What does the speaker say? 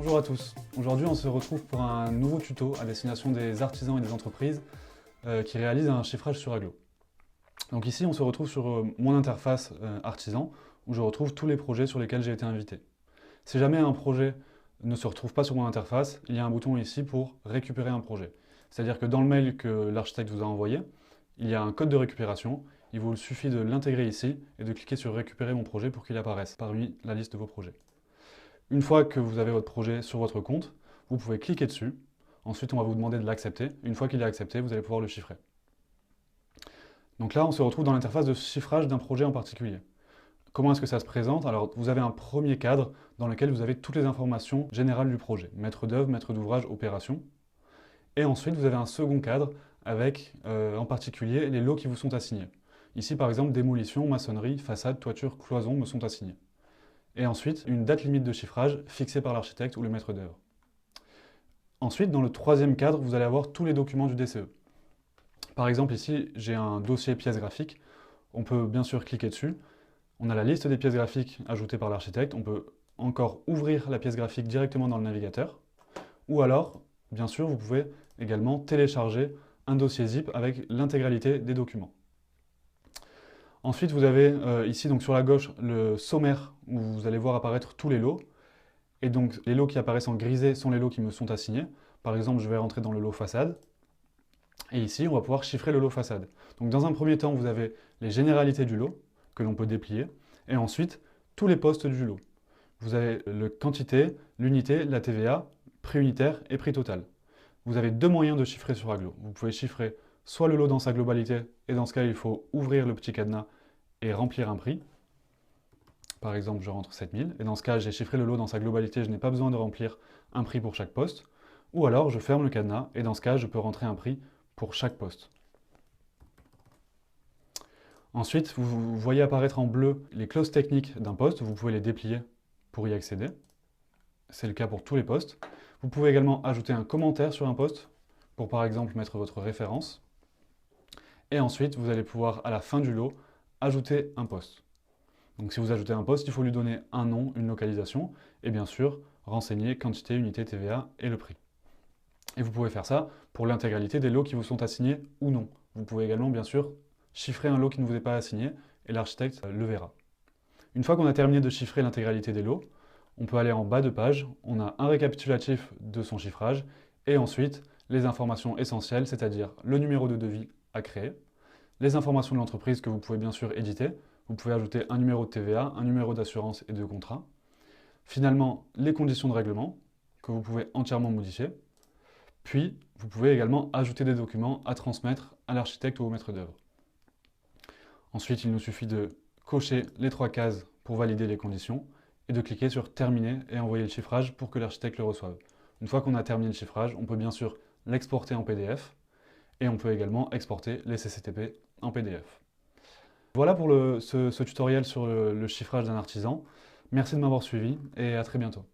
Bonjour à tous, aujourd'hui on se retrouve pour un nouveau tuto à destination des artisans et des entreprises qui réalisent un chiffrage sur Aglo. Donc ici on se retrouve sur mon interface artisan où je retrouve tous les projets sur lesquels j'ai été invité. Si jamais un projet ne se retrouve pas sur mon interface, il y a un bouton ici pour récupérer un projet. C'est-à-dire que dans le mail que l'architecte vous a envoyé, il y a un code de récupération, il vous suffit de l'intégrer ici et de cliquer sur récupérer mon projet pour qu'il apparaisse parmi la liste de vos projets. Une fois que vous avez votre projet sur votre compte, vous pouvez cliquer dessus. Ensuite, on va vous demander de l'accepter. Une fois qu'il est accepté, vous allez pouvoir le chiffrer. Donc là, on se retrouve dans l'interface de chiffrage d'un projet en particulier. Comment est-ce que ça se présente? Alors, vous avez un premier cadre dans lequel vous avez toutes les informations générales du projet. Maître d'œuvre, maître d'ouvrage, opération. Et ensuite, vous avez un second cadre avec, en particulier, les lots qui vous sont assignés. Ici, par exemple, démolition, maçonnerie, façade, toiture, cloison me sont assignés. Et ensuite, une date limite de chiffrage fixée par l'architecte ou le maître d'œuvre. Ensuite, dans le troisième cadre, vous allez avoir tous les documents du DCE. Par exemple, ici, j'ai un dossier pièces graphiques. On peut bien sûr cliquer dessus. On a la liste des pièces graphiques ajoutées par l'architecte. On peut encore ouvrir la pièce graphique directement dans le navigateur. Ou alors, bien sûr, vous pouvez également télécharger un dossier zip avec l'intégralité des documents. Ensuite, vous avez ici donc sur la gauche le sommaire où vous allez voir apparaître tous les lots. Et donc les lots qui apparaissent en grisé sont les lots qui me sont assignés. Par exemple, je vais rentrer dans le lot façade. Et ici, on va pouvoir chiffrer le lot façade. Donc dans un premier temps, vous avez les généralités du lot que l'on peut déplier. Et ensuite, tous les postes du lot. Vous avez le quantité, l'unité, la TVA, prix unitaire et prix total. Vous avez deux moyens de chiffrer sur Aglo. Vous pouvez chiffrer soit le lot dans sa globalité, et dans ce cas, il faut ouvrir le petit cadenas et remplir un prix. Par exemple, je rentre 7000, et dans ce cas, j'ai chiffré le lot dans sa globalité, je n'ai pas besoin de remplir un prix pour chaque poste. Ou alors, je ferme le cadenas, et dans ce cas, je peux rentrer un prix pour chaque poste. Ensuite, vous voyez apparaître en bleu les clauses techniques d'un poste, vous pouvez les déplier pour y accéder. C'est le cas pour tous les postes. Vous pouvez également ajouter un commentaire sur un poste, pour par exemple mettre votre référence. Et ensuite, vous allez pouvoir, à la fin du lot, ajouter un poste. Donc si vous ajoutez un poste, il faut lui donner un nom, une localisation, et bien sûr, renseigner quantité, unité, TVA et le prix. Et vous pouvez faire ça pour l'intégralité des lots qui vous sont assignés ou non. Vous pouvez également, bien sûr, chiffrer un lot qui ne vous est pas assigné, et l'architecte le verra. Une fois qu'on a terminé de chiffrer l'intégralité des lots, on peut aller en bas de page, on a un récapitulatif de son chiffrage, et ensuite les informations essentielles, c'est-à-dire le numéro de devis à créer, les informations de l'entreprise que vous pouvez bien sûr éditer. Vous pouvez ajouter un numéro de TVA, un numéro d'assurance et de contrat. Finalement, les conditions de règlement que vous pouvez entièrement modifier. Puis, vous pouvez également ajouter des documents à transmettre à l'architecte ou au maître d'œuvre. Ensuite, il nous suffit de cocher les 3 cases pour valider les conditions et de cliquer sur Terminer et envoyer le chiffrage pour que l'architecte le reçoive. Une fois qu'on a terminé le chiffrage, on peut bien sûr l'exporter en PDF et on peut également exporter les CCTP en PDF. Voilà pour ce tutoriel sur le chiffrage d'un artisan. Merci de m'avoir suivi et à très bientôt.